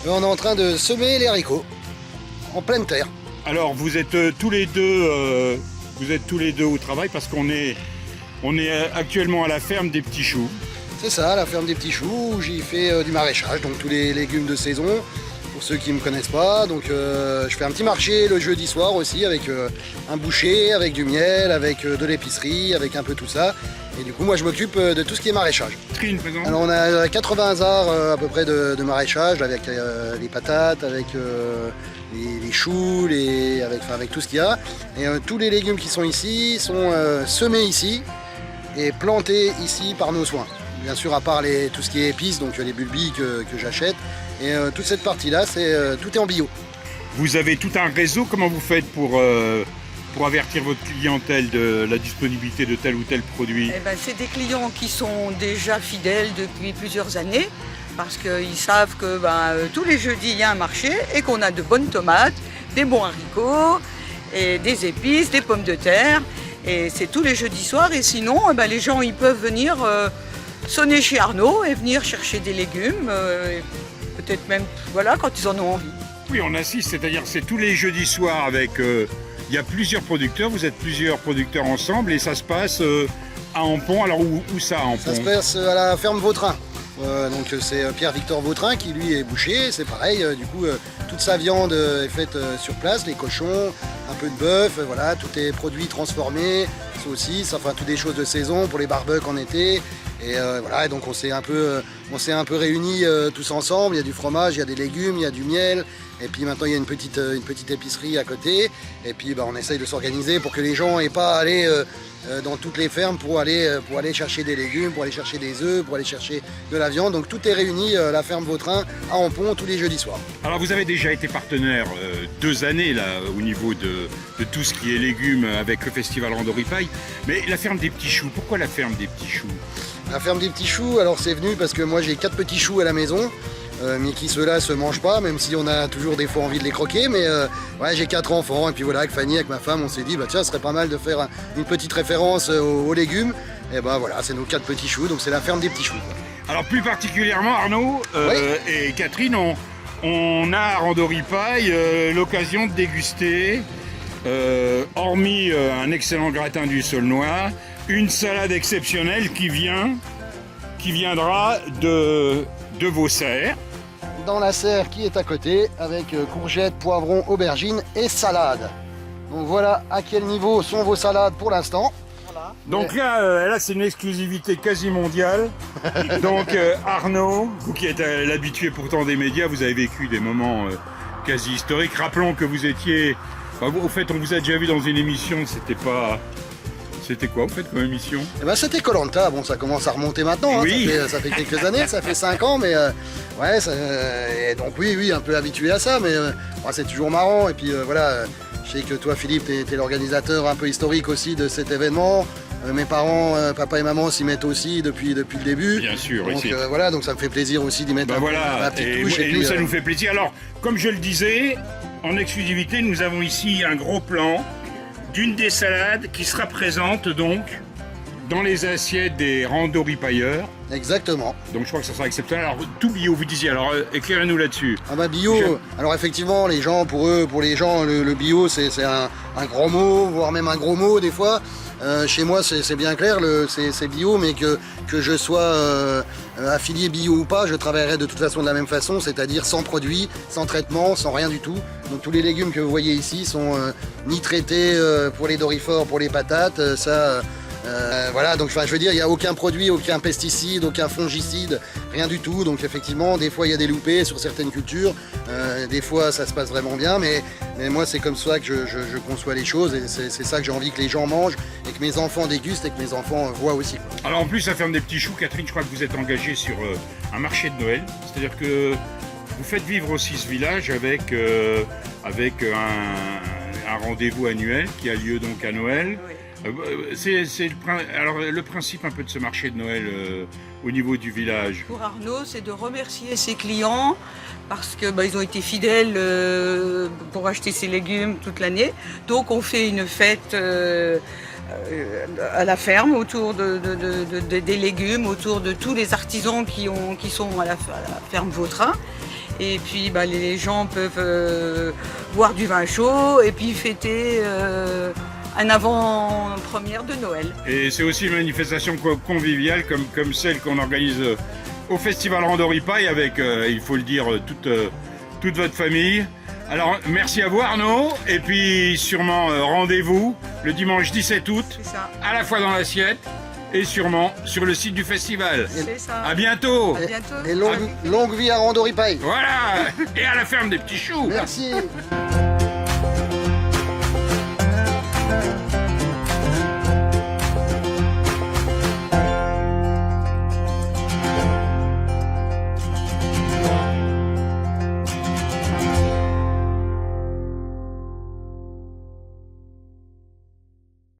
On est en train de semer les haricots en pleine terre. Alors vous êtes tous les deux, au travail parce qu'on est actuellement à la ferme des petits choux. C'est ça, la ferme des petits choux, où j'y fais du maraîchage, donc tous les légumes de saison. Pour ceux qui ne me connaissent pas, donc je fais un petit marché le jeudi soir aussi avec un boucher, avec du miel, avec de l'épicerie, avec un peu tout ça. Et du coup, moi, je m'occupe de tout ce qui est maraîchage. Alors, on a 80 arts à peu près de maraîchage, avec les patates, avec les choux, avec tout ce qu'il y a. Et tous les légumes qui sont ici sont semés ici et plantés ici par nos soins. Bien sûr, à part tout ce qui est épices, donc les bulbis que j'achète. Et toute cette partie-là, tout est en bio. Vous avez tout un réseau, comment vous faites pour avertir votre clientèle de la disponibilité de tel ou tel produit? C'est des clients qui sont déjà fidèles depuis plusieurs années parce qu'ils savent que tous les jeudis il y a un marché et qu'on a de bonnes tomates, des bons haricots, et des épices, des pommes de terre. Et c'est tous les jeudis soirs. Et sinon, les gens ils peuvent venir sonner chez Arnaud et venir chercher des légumes. Peut-être même quand ils en ont envie. Oui, on assiste, c'est-à-dire c'est tous les jeudis soirs avec... il y a plusieurs producteurs, vous êtes plusieurs producteurs ensemble et ça se passe à Ampont. Alors où ça à Ampont? Ça se passe à la ferme Vautrin. Donc c'est Pierre-Victor Vautrin qui lui est boucher, c'est pareil, du coup toute sa viande est faite sur place, les cochons, un peu de bœuf, voilà, tout est produit transformé, saucisses, enfin toutes des choses de saison pour les barbecues en été. Et voilà, et donc on s'est un peu réunis tous ensemble, il y a du fromage, il y a des légumes, il y a du miel, et puis maintenant il y a une petite épicerie à côté, et puis on essaye de s'organiser pour que les gens n'aient pas à aller dans toutes les fermes pour aller chercher des légumes, pour aller chercher des œufs, pour aller chercher de la viande. Donc tout est réuni à la ferme Vautrin à Ampont tous les jeudis soirs. Alors vous avez déjà été partenaire 2 années là au niveau de tout ce qui est légumes avec le festival Randoripaille, mais la ferme des petits choux, pourquoi la ferme des petits choux? La ferme des petits choux, alors c'est venu parce que moi j'ai 4 petits choux à la maison, mais qui ceux-là se mangent pas, même si on a toujours des fois envie de les croquer, mais ouais, j'ai 4 enfants, et puis voilà, avec Fanny, avec ma femme, on s'est dit, tiens, ce serait pas mal de faire une petite référence aux légumes, et voilà, c'est nos 4 petits choux, donc c'est la ferme des petits choux, quoi. Alors plus particulièrement Arnaud et Catherine, on a à Randoripaille l'occasion de déguster, hormis un excellent gratin du Saulnois, une salade exceptionnelle qui viendra de vos serres. Dans la serre qui est à côté, avec courgettes, poivrons, aubergines et salade. Donc voilà à quel niveau sont vos salades pour l'instant. Voilà. Donc là c'est une exclusivité quasi mondiale. Donc Arnaud, vous qui êtes l'habitué pourtant des médias, vous avez vécu des moments quasi historiques. Rappelons que vous étiez... au fait, on vous a déjà vu dans une émission, C'était quoi, au fait, comme émission? C'était Koh-Lanta. Bon, ça commence à remonter maintenant, oui. Hein. Ça fait quelques années, ça fait 5 ans, mais ouais, et donc oui, un peu habitué à ça, mais c'est toujours marrant. Et puis voilà, je sais que toi, Philippe, t'es l'organisateur un peu historique aussi de cet événement. Mes parents, papa et maman s'y mettent aussi depuis le début. Bien sûr, donc, ici. Voilà, donc ça me fait plaisir aussi d'y mettre ma petite touche. Et nous, ça nous fait plaisir. Alors, comme je le disais, en exclusivité, nous avons ici un gros plan d'une des salades qui sera présente donc dans les assiettes des randoripailleurs. Exactement. Donc je crois que ça sera exceptionnel. Alors tout bio, vous disiez, alors éclairez-nous là-dessus. Bio, alors effectivement, pour les gens, le bio c'est un grand mot, voire même un gros mot des fois. Chez moi c'est bien clair, c'est bio, mais que je sois affilié bio ou pas, je travaillerai de toute façon de la même façon, c'est-à-dire sans produits, sans traitement, sans rien du tout. Donc tous les légumes que vous voyez ici sont ni traités pour les dorifores, pour les patates, voilà, donc je veux dire, il n'y a aucun produit, aucun pesticide, aucun fongicide, rien du tout. Donc effectivement, des fois il y a des loupés sur certaines cultures, des fois ça se passe vraiment bien, mais moi c'est comme ça que je conçois les choses, et c'est ça que j'ai envie que les gens mangent, et que mes enfants dégustent, et que mes enfants voient aussi, quoi. Alors en plus, la ferme des petits choux, Catherine, je crois que vous êtes engagée sur un marché de Noël, c'est-à-dire que vous faites vivre aussi ce village avec un rendez-vous annuel qui a lieu donc à Noël. Oui. Alors le principe un peu de ce marché de Noël au niveau du village. Pour Arnaud, c'est de remercier ses clients parce que ils ont été fidèles pour acheter ses légumes toute l'année. Donc on fait une fête à la ferme autour des légumes, autour de tous les artisans qui sont à la ferme Vautrin. Et puis les gens peuvent boire du vin chaud et puis fêter un avant-première de Noël. Et c'est aussi une manifestation conviviale comme celle qu'on organise au Festival Randoripaille avec, il faut le dire, toute votre famille. Alors merci à vous Arnaud, et puis sûrement rendez-vous le dimanche 17 août, à la fois dans l'assiette et sûrement sur le site du festival. C'est ça. À bientôt. À bientôt. Et longue vie à Randoripaille. Voilà. Et à la ferme des petits choux. Merci.